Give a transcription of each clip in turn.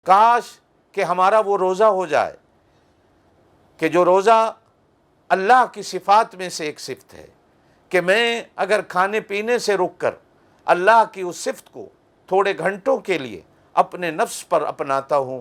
کاش کہ ہمارا وہ روزہ ہو جائے کہ جو روزہ اللہ کی صفات میں سے ایک صفت ہے کہ میں اگر کھانے پینے سے رک کر اللہ کی اس صفت کو تھوڑے گھنٹوں کے لیے اپنے نفس پر اپناتا ہوں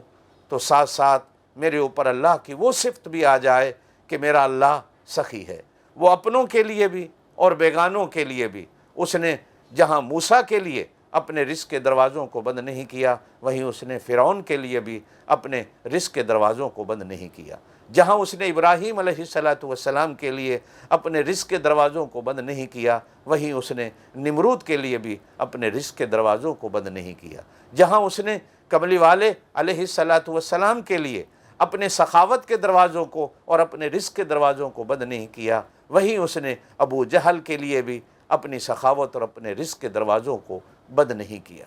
تو ساتھ ساتھ میرے اوپر اللہ کی وہ صفت بھی آ جائے کہ میرا اللہ سخی ہے۔ وہ اپنوں کے لیے بھی اور بیگانوں کے لیے بھی اس نے جہاں موسیٰ کے لیے اپنے رزق کے دروازوں کو بند نہیں کیا، وہیں اس نے فرعون کے لیے بھی اپنے رزق کے دروازوں کو بند نہیں کیا۔ جہاں اس نے ابراہیم علیہ السلام کے لیے اپنے رزق کے دروازوں کو بند نہیں کیا، وہیں اس نے نمرود کے لیے بھی اپنے رزق کے دروازوں کو بند نہیں کیا۔ جہاں اس نے کملی والے علیہ السلام کے لیے اپنے سخاوت کے دروازوں کو اور اپنے رزق کے دروازوں کو بند نہیں کیا، وہیں اس نے ابو جہل کے لیے بھی اپنی سخاوت اور اپنے رزق کے دروازوں کو بند نہیں کیا۔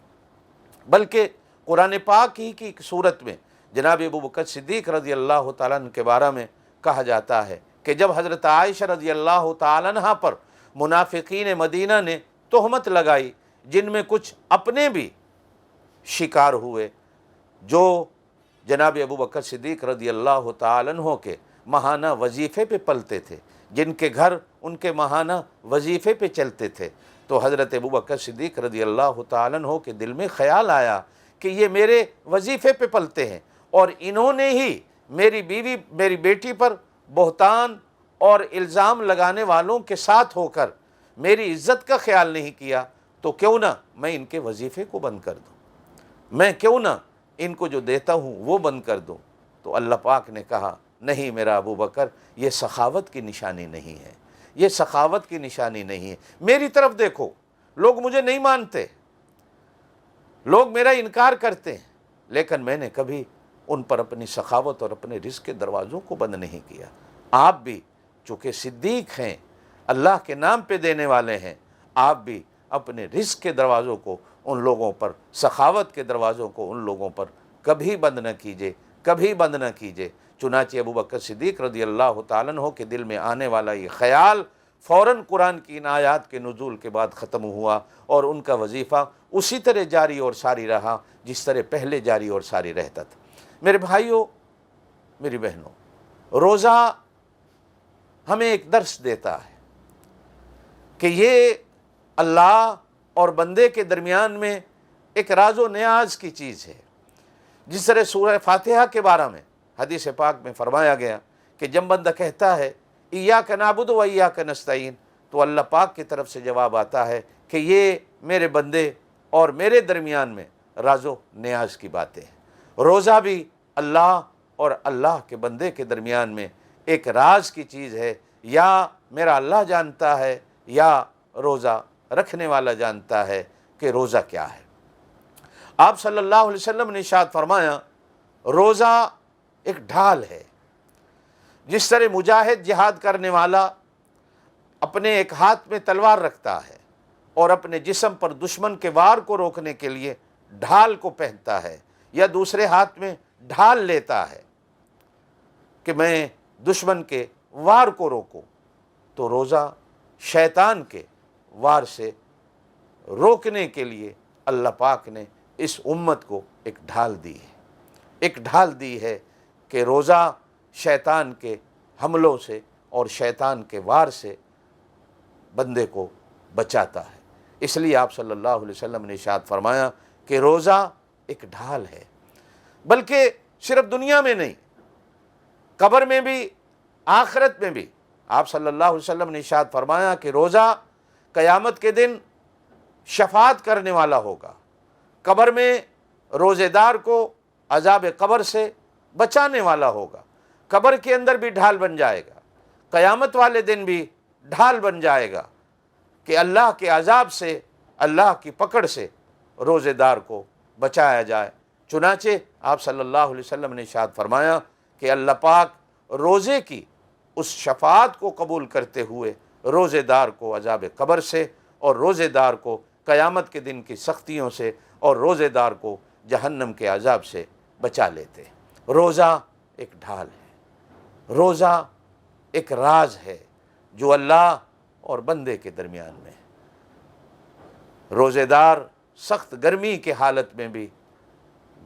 بلکہ قرآن پاک ہی کی ایک صورت میں جناب ابو بکر صدیق رضی اللہ تعالیٰ عنہ کے بارے میں کہا جاتا ہے کہ جب حضرت عائشہ رضی اللہ تعالیٰ عنہ پر منافقین مدینہ نے تہمت لگائی، جن میں کچھ اپنے بھی شکار ہوئے جو جناب ابو بکر صدیق رضی اللہ تعالیٰ عنہ کے ماہانہ وظیفے پہ پلتے تھے، جن کے گھر ان کے ماہانہ وظیفے پہ چلتے تھے، تو حضرت ابو بکر صدیق رضی اللہ تعالیٰ عنہ کے دل میں خیال آیا کہ یہ میرے وظیفے پہ پلتے ہیں اور انہوں نے ہی میری بیوی میری بیٹی پر بہتان اور الزام لگانے والوں کے ساتھ ہو کر میری عزت کا خیال نہیں کیا، تو کیوں نہ میں ان کے وظیفے کو بند کر دوں، میں کیوں نہ ان کو جو دیتا ہوں وہ بند کر دوں۔ تو اللہ پاک نے کہا نہیں میرا ابو بکر، یہ سخاوت کی نشانی نہیں ہے، یہ سخاوت کی نشانی نہیں ہے۔ میری طرف دیکھو، لوگ مجھے نہیں مانتے، لوگ میرا انکار کرتے ہیں، لیکن میں نے کبھی ان پر اپنی سخاوت اور اپنے رزق کے دروازوں کو بند نہیں کیا۔ آپ بھی چونکہ صدیق ہیں، اللہ کے نام پہ دینے والے ہیں، آپ بھی اپنے رزق کے دروازوں کو ان لوگوں پر، سخاوت کے دروازوں کو ان لوگوں پر کبھی بند نہ کیجیے، کبھی بند نہ کیجیے۔ چنانچہ ابو بکر صدیق رضی اللہ تعالیٰ عنہ کے دل میں آنے والا یہ خیال فوراً قرآن کی ان آیات کے نزول کے بعد ختم ہوا، اور ان کا وظیفہ اسی طرح جاری اور ساری رہا جس طرح پہلے جاری اور ساری رہتا تھا۔ میرے بھائیوں، میری بہنوں، روزہ ہمیں ایک درس دیتا ہے کہ یہ اللہ اور بندے کے درمیان میں ایک راز و نیاز کی چیز ہے۔ جس طرح سورہ فاتحہ کے بارے میں حدیث پاک میں فرمایا گیا کہ جب بندہ کہتا ہے ایاک نعبد و ایاک نستعین، تو اللہ پاک کی طرف سے جواب آتا ہے کہ یہ میرے بندے اور میرے درمیان میں راز و نیاز کی باتیں ہیں۔ روزہ بھی اللہ اور اللہ کے بندے کے درمیان میں ایک راز کی چیز ہے، یا میرا اللہ جانتا ہے یا روزہ رکھنے والا جانتا ہے کہ روزہ کیا ہے۔ آپ صلی اللہ علیہ وسلم نے ارشاد فرمایا روزہ ایک ڈھال ہے۔ جس طرح مجاہد جہاد کرنے والا اپنے ایک ہاتھ میں تلوار رکھتا ہے اور اپنے جسم پر دشمن کے وار کو روکنے کے لیے ڈھال کو پہنتا ہے، یا دوسرے ہاتھ میں ڈھال لیتا ہے کہ میں دشمن کے وار کو روکوں، تو روزہ شیطان کے وار سے روکنے کے لیے اللہ پاک نے اس امت کو ایک ڈھال دی ہے، ایک ڈھال دی ہے کہ روزہ شیطان کے حملوں سے اور شیطان کے وار سے بندے کو بچاتا ہے۔ اس لیے آپ صلی اللہ علیہ وسلم نے ارشاد فرمایا کہ روزہ ایک ڈھال ہے، بلکہ صرف دنیا میں نہیں، قبر میں بھی، آخرت میں بھی۔ آپ صلی اللہ علیہ وسلم نے ارشاد فرمایا کہ روزہ قیامت کے دن شفاعت کرنے والا ہوگا، قبر میں روزے دار کو عذاب قبر سے بچانے والا ہوگا، قبر کے اندر بھی ڈھال بن جائے گا، قیامت والے دن بھی ڈھال بن جائے گا کہ اللہ کے عذاب سے، اللہ کی پکڑ سے روزے دار کو بچایا جائے۔ چنانچہ آپ صلی اللہ علیہ وسلم نے ارشاد فرمایا کہ اللہ پاک روزے کی اس شفاعت کو قبول کرتے ہوئے روزے دار کو عذاب قبر سے، اور روزے دار کو قیامت کے دن کی سختیوں سے، اور روزے دار کو جہنم کے عذاب سے بچا لیتے ہیں۔ روزہ ایک ڈھال ہے، روزہ ایک راز ہے جو اللہ اور بندے کے درمیان میں ہے۔ روزے دار سخت گرمی کے حالت میں بھی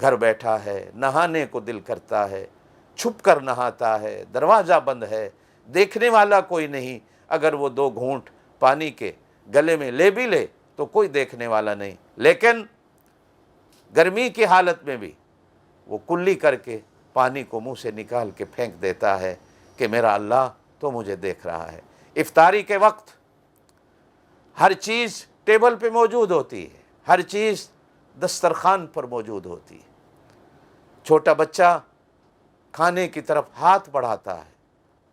گھر بیٹھا ہے، نہانے کو دل کرتا ہے، چھپ کر نہاتا ہے، دروازہ بند ہے، دیکھنے والا کوئی نہیں، اگر وہ 2 گھونٹ پانی کے گلے میں لے بھی لے تو کوئی دیکھنے والا نہیں، لیکن گرمی کی حالت میں بھی وہ کلی کر کے پانی کو منہ سے نکال کے پھینک دیتا ہے کہ میرا اللہ تو مجھے دیکھ رہا ہے۔ افطاری کے وقت ہر چیز ٹیبل پہ موجود ہوتی ہے، ہر چیز دسترخوان پر موجود ہوتی ہے۔ چھوٹا بچہ کھانے کی طرف ہاتھ بڑھاتا ہے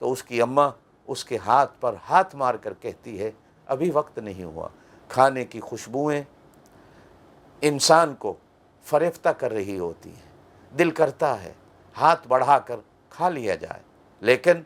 تو اس کی اماں اس کے ہاتھ پر ہاتھ مار کر کہتی ہے ابھی وقت نہیں ہوا۔ کھانے کی خوشبوئیں انسان کو فریفتہ کر رہی ہوتی ہیں، دل کرتا ہے ہاتھ بڑھا کر کھا لیا جائے، لیکن